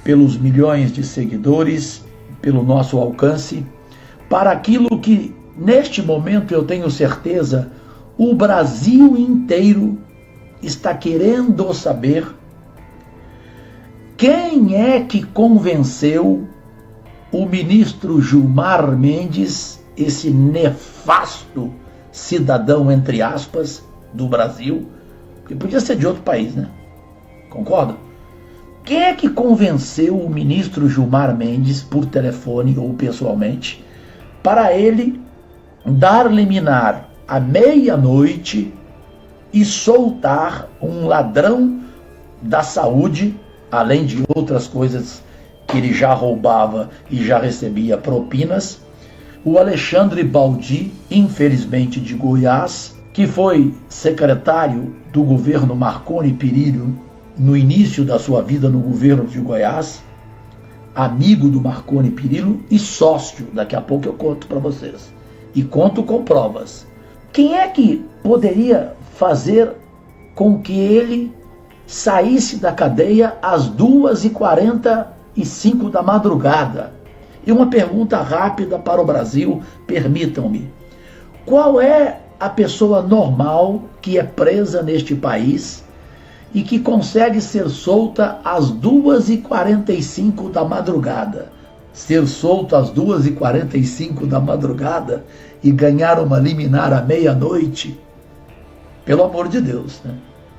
pelos milhões de seguidores, pelo nosso alcance, para aquilo que, neste momento, eu tenho certeza, o Brasil inteiro está querendo saber: quem é que convenceu o ministro Gilmar Mendes, esse nefasto cidadão, entre aspas, do Brasil, que podia ser de outro país, né? Concorda? Quem é que convenceu o ministro Gilmar Mendes, por telefone ou pessoalmente, para ele dar liminar à meia-noite e soltar um ladrão da saúde, além de outras coisas que ele já roubava e já recebia propinas, o Alexandre Baldi, infelizmente de Goiás, que foi secretário do governo Marconi Perillo no início da sua vida no governo de Goiás, amigo do Marconi Perillo e sócio, daqui a pouco eu conto para vocês, e conto com provas. Quem é que poderia fazer com que ele saísse da cadeia às 2h45 da madrugada? E uma pergunta rápida para o Brasil, permitam-me. Qual é a pessoa normal que é presa neste país e que consegue ser solta às 2h45 da madrugada? Ser solto às 2h45 da madrugada e ganhar uma liminar à meia-noite? Pelo amor de Deus, né?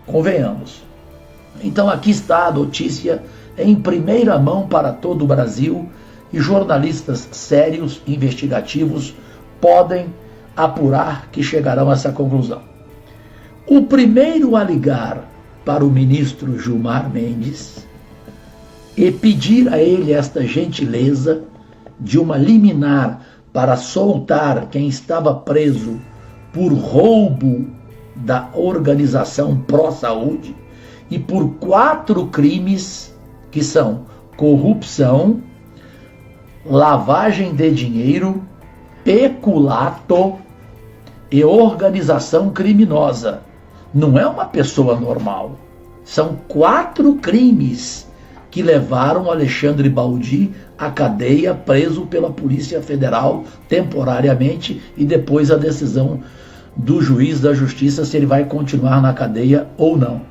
Convenhamos. Então aqui está a notícia em primeira mão para todo o Brasil, e jornalistas sérios, investigativos, podem apurar que chegarão a essa conclusão. O primeiro a ligar para o ministro Gilmar Mendes e pedir a ele esta gentileza de uma liminar para soltar quem estava preso por roubo da organização pró-saúde e por 4 crimes que são corrupção, lavagem de dinheiro, peculato e organização criminosa. Não é uma pessoa normal. São 4 crimes que levaram Alexandre Baldi à cadeia, preso pela Polícia Federal temporariamente, e depois a decisão do juiz da justiça se ele vai continuar na cadeia ou não.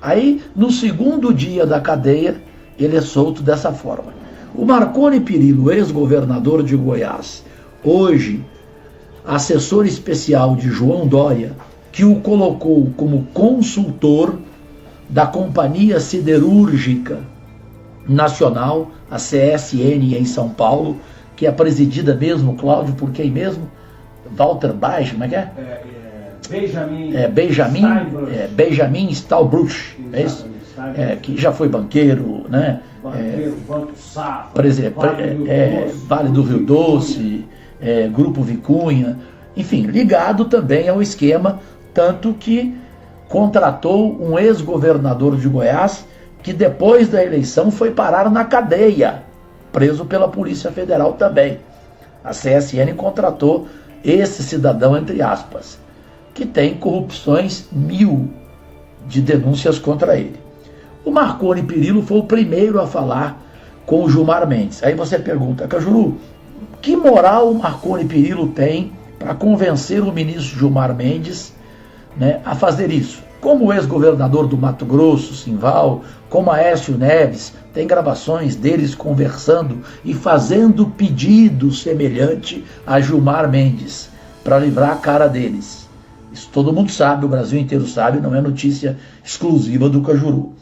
Aí, no segundo dia da cadeia, ele é solto dessa forma. O Marconi Perillo, ex-governador de Goiás, hoje assessor especial de João Dória, que o colocou como consultor da Companhia Siderúrgica Nacional, a CSN em São Paulo, que é presidida mesmo, Cláudio, por quem mesmo? Walter Baix, como é que é? Benjamin Stahlbruch, é isso? Que já foi banqueiro, né? Banco Safra, Vale do Rio Doce, Grupo Vicunha, enfim, ligado também ao esquema, tanto que contratou um ex-governador de Goiás que depois da eleição foi parar na cadeia, preso pela Polícia Federal também. A CSN contratou esse cidadão, entre aspas, que tem corrupções 1000 de denúncias contra ele. O Marconi Perillo foi o primeiro a falar com o Gilmar Mendes. Aí você pergunta: Cajuru, que moral o Marconi Perillo tem para convencer o ministro Gilmar Mendes, né, a fazer isso? Como o ex-governador do Mato Grosso, Simval, como Aécio Neves, tem gravações deles conversando e fazendo pedido semelhante a Gilmar Mendes para livrar a cara deles. Isso todo mundo sabe, o Brasil inteiro sabe, não é notícia exclusiva do Cajuru.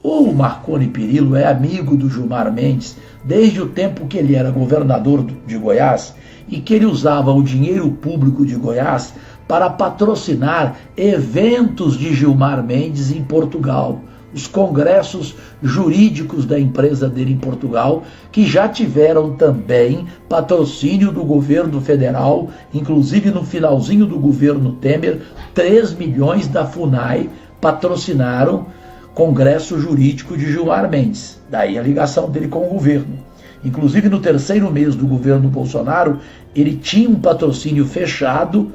O Marconi Perillo é amigo do Gilmar Mendes desde o tempo que ele era governador de Goiás e que ele usava o dinheiro público de Goiás para patrocinar eventos de Gilmar Mendes em Portugal, os congressos jurídicos da empresa dele em Portugal, que já tiveram também patrocínio do governo federal, inclusive no finalzinho do governo Temer, 3 milhões da FUNAI patrocinaram congresso jurídico de Gilmar Mendes. Daí a ligação dele com o governo. Inclusive no terceiro mês do governo Bolsonaro, ele tinha um patrocínio fechado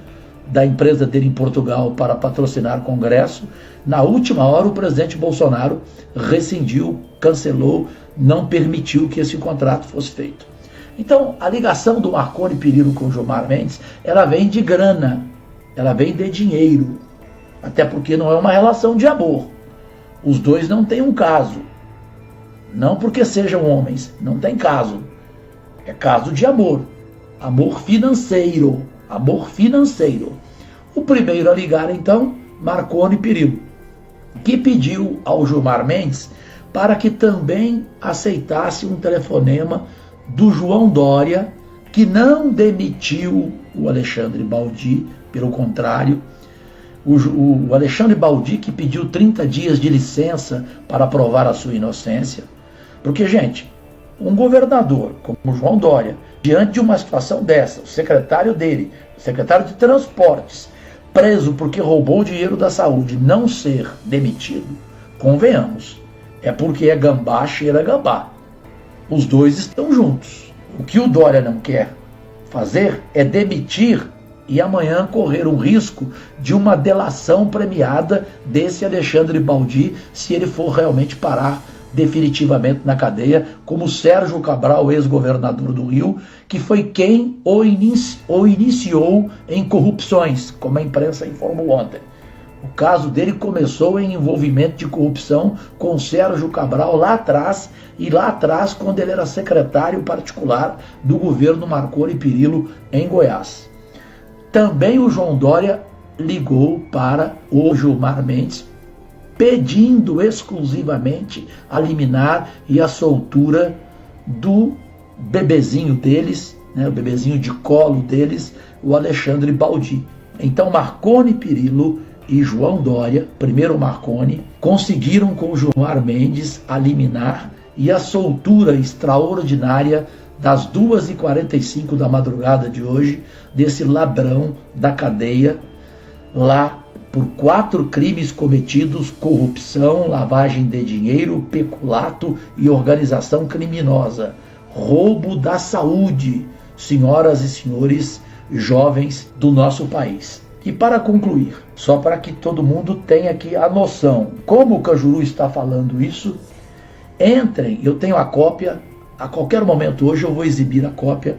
da empresa dele em Portugal para patrocinar o Congresso. Na última hora, o presidente Bolsonaro rescindiu, cancelou, não permitiu que esse contrato fosse feito. Então, a ligação do Marconi Perillo com o Gilmar Mendes, ela vem de grana, ela vem de dinheiro, até porque não é uma relação de amor. Os dois não têm um caso, não porque sejam homens, não tem caso, é caso de amor, amor financeiro, amor financeiro. O primeiro a ligar, então, Marconi Perillo, que pediu ao Gilmar Mendes para que também aceitasse um telefonema do João Dória, que não demitiu o Alexandre Baldi, pelo contrário, o Alexandre Baldi que pediu 30 dias de licença para provar a sua inocência. Porque, gente, um governador como o João Dória, diante de uma situação dessa, o secretário dele, o secretário de Transportes, preso porque roubou o dinheiro da saúde, não ser demitido, convenhamos, é porque é gambá, cheira gambá. Os dois estão juntos. O que o Dória não quer fazer é demitir e amanhã correr o risco de uma delação premiada desse Alexandre Baldi, se ele for realmente parar definitivamente na cadeia, como Sérgio Cabral, ex-governador do Rio, que foi quem o iniciou em corrupções, como a imprensa informou ontem. O caso dele começou em envolvimento de corrupção com Sérgio Cabral lá atrás, e lá atrás quando ele era secretário particular do governo Marconi Perillo em Goiás. Também o João Dória ligou para o Gilmar Mendes, pedindo exclusivamente a liminar e a soltura do bebezinho deles, né, o bebezinho de colo deles, o Alexandre Baldi. Então Marconi Perillo e João Dória, primeiro Marconi, conseguiram com o Gilmar Mendes a liminar e a soltura extraordinária das 2h45 da madrugada de hoje, desse ladrão da cadeia, lá por 4 crimes cometidos: corrupção, lavagem de dinheiro, peculato e organização criminosa. Roubo da saúde, senhoras e senhores jovens do nosso país. E para concluir, só para que todo mundo tenha aqui a noção, como o Cajuru está falando isso, entrem, eu tenho a cópia, a qualquer momento hoje eu vou exibir a cópia,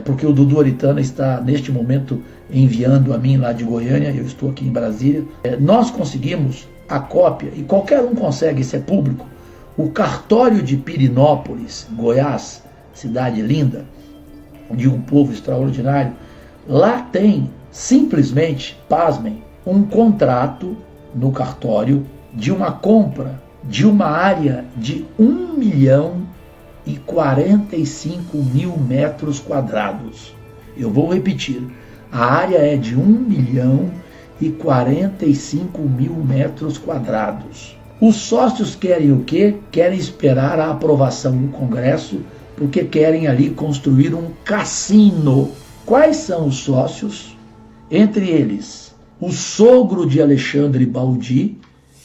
porque o Dudu Aritana está neste momento enviando a mim lá de Goiânia, eu estou aqui em Brasília. Nós conseguimos a cópia, e qualquer um consegue, isso é público, o cartório de Pirinópolis, Goiás, cidade linda, de um povo extraordinário. Lá tem simplesmente, pasmem, um contrato no cartório de uma compra de uma área de 1.045.000 metros quadrados. Eu vou repetir, a área é de 1.045.000 metros quadrados. Os sócios querem o quê? Querem esperar a aprovação do Congresso, porque querem ali construir um cassino. Quais são os sócios? Entre eles, o sogro de Alexandre Baldi,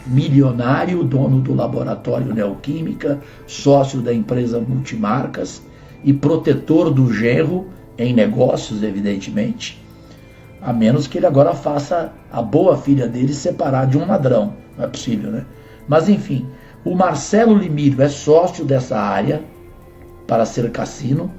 milionário, dono do laboratório Neoquímica, sócio da empresa Multimarcas e protetor do genro em negócios, evidentemente, a menos que ele agora faça a boa filha dele separar de um ladrão. Não é possível, né? Mas enfim, o Marcelo Limírio é sócio dessa área para ser cassino,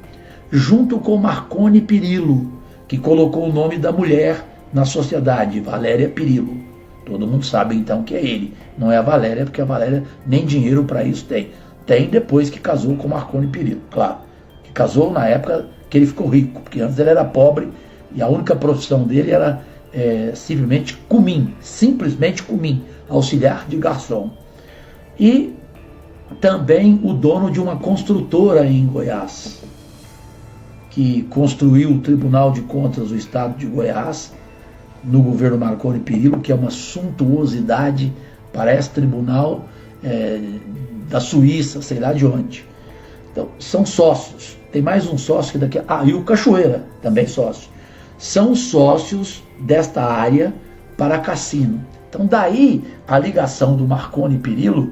junto com Marconi Perillo, que colocou o nome da mulher na sociedade, Valéria Perillo. Todo mundo sabe então que é ele, não é a Valéria, porque a Valéria nem dinheiro para isso tem. Tem depois que casou com Marconi Perillo, claro. Que casou na época que ele ficou rico, porque antes ele era pobre e a única profissão dele era simplesmente cumim, auxiliar de garçom. E também o dono de uma construtora em Goiás, que construiu o Tribunal de Contas do Estado de Goiás, no governo Marconi Perillo, que é uma suntuosidade, parece tribunal da Suíça, sei lá de onde. Então, são sócios. Tem mais um sócio que daqui... e o Cachoeira, também sócio. São sócios desta área para cassino. Então, daí a ligação do Marconi Perillo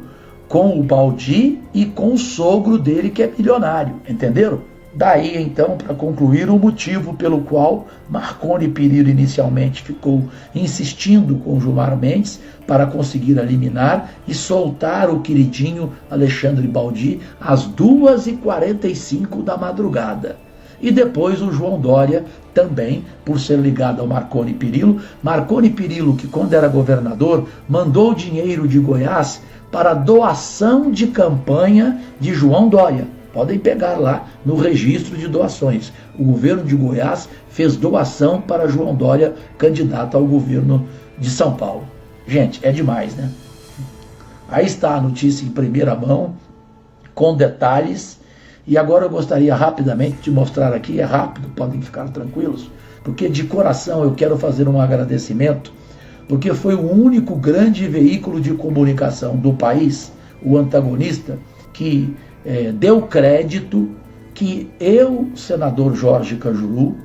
com o Baldi e com o sogro dele, que é milionário. Entenderam? Daí, então, para concluir, o motivo pelo qual Marconi Perillo inicialmente ficou insistindo com Gilmar Mendes para conseguir eliminar e soltar o queridinho Alexandre Baldi às 2h45 da madrugada. E depois o João Dória, também por ser ligado ao Marconi Perillo. Marconi Perillo, que quando era governador, mandou dinheiro de Goiás para doação de campanha de João Dória. Podem pegar lá no registro de doações. O governo de Goiás fez doação para João Dória, candidato ao governo de São Paulo. Gente, é demais, né? Aí está a notícia em primeira mão, com detalhes. E agora eu gostaria rapidamente de mostrar aqui, é rápido, podem ficar tranquilos, porque de coração eu quero fazer um agradecimento, porque foi o único grande veículo de comunicação do país, o Antagonista, que deu crédito que eu, senador Jorge Cajuru,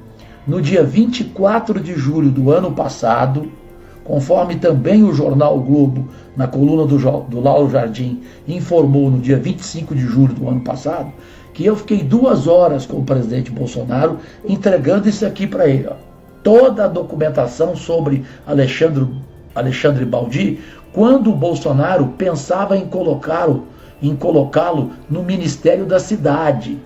no dia 24 de julho do ano passado, conforme também o jornal o Globo, na coluna do Lauro Jardim, informou no dia 25 de julho do ano passado, que eu fiquei 2 horas com o presidente Bolsonaro entregando isso aqui para ele. Ó. Toda a documentação sobre Alexandre Baldi, quando o Bolsonaro pensava em colocá-lo no Ministério da Cidade.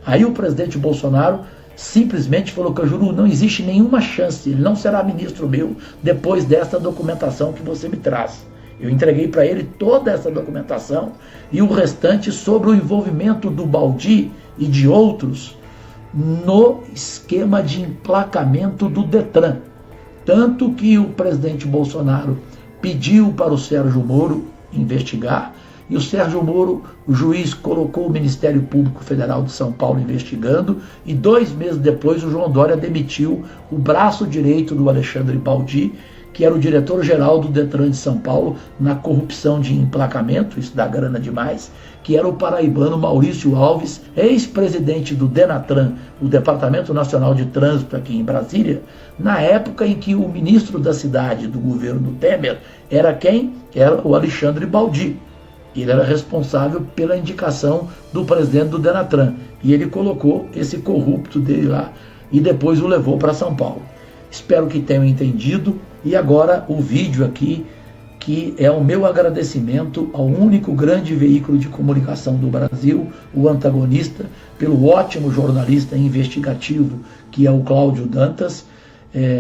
Aí o presidente Bolsonaro simplesmente falou: Cajuru, não existe nenhuma chance, ele não será ministro meu depois dessa documentação que você me traz. Eu entreguei para ele toda essa documentação e o restante sobre o envolvimento do Baldi e de outros no esquema de emplacamento do Detran. Tanto que o presidente Bolsonaro pediu para o Sérgio Moro investigar, e o Sérgio Moro, o juiz, colocou o Ministério Público Federal de São Paulo investigando, e 2 meses depois o João Dória demitiu o braço direito do Alexandre Baldi, que era o diretor-geral do Detran de São Paulo, na corrupção de emplacamento, isso dá grana demais, que era o paraibano Maurício Alves, ex-presidente do Denatran, o Departamento Nacional de Trânsito aqui em Brasília, na época em que o ministro da cidade do governo Temer era quem? Era o Alexandre Baldi. Ele era responsável pela indicação do presidente do Denatran. E ele colocou esse corrupto dele lá e depois o levou para São Paulo. Espero que tenham entendido. E agora o vídeo aqui, que é o meu agradecimento ao único grande veículo de comunicação do Brasil, o Antagonista, pelo ótimo jornalista investigativo que é o Cláudio Dantas,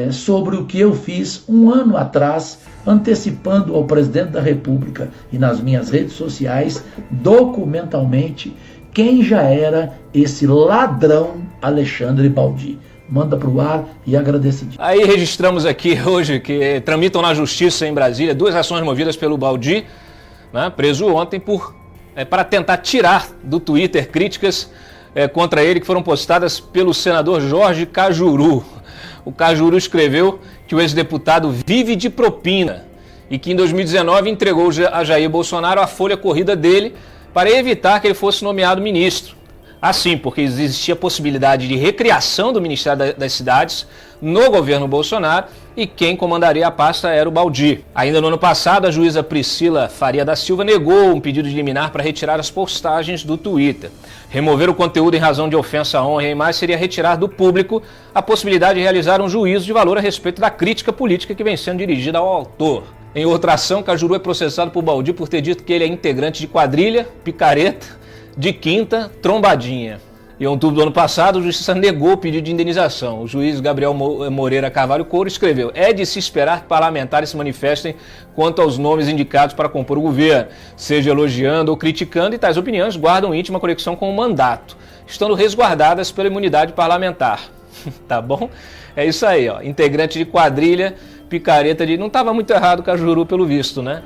sobre o que eu fiz 1 ano atrás, antecipando ao presidente da República e nas minhas redes sociais, documentalmente, quem já era esse ladrão Alexandre Baldi. Manda para o ar e agradecido. Aí registramos aqui hoje que tramitam na justiça em Brasília 2 ações movidas pelo Baldi, né, preso ontem para tentar tirar do Twitter críticas contra ele que foram postadas pelo senador Jorge Cajuru. O Cajuru escreveu que o ex-deputado vive de propina e que em 2019 entregou a Jair Bolsonaro a folha corrida dele para evitar que ele fosse nomeado ministro. Assim, porque existia a possibilidade de recriação do Ministério das Cidades no governo Bolsonaro e quem comandaria a pasta era o Baldi. Ainda no ano passado, a juíza Priscila Faria da Silva negou um pedido de liminar para retirar as postagens do Twitter. Remover o conteúdo em razão de ofensa à honra e à imagem seria retirar do público a possibilidade de realizar um juízo de valor a respeito da crítica política que vem sendo dirigida ao autor. Em outra ação, Cajuru é processado por Baldi por ter dito que ele é integrante de quadrilha, picareta, de quinta, trombadinha. Em outubro do ano passado, a Justiça negou o pedido de indenização. O juiz Gabriel Moreira Carvalho Couro escreveu: é de se esperar que parlamentares se manifestem quanto aos nomes indicados para compor o governo, seja elogiando ou criticando, e tais opiniões guardam íntima conexão com o mandato, estando resguardadas pela imunidade parlamentar. Tá bom? É isso aí, ó. Integrante de quadrilha, picareta de... Não estava muito errado o Cajuru pelo visto, né?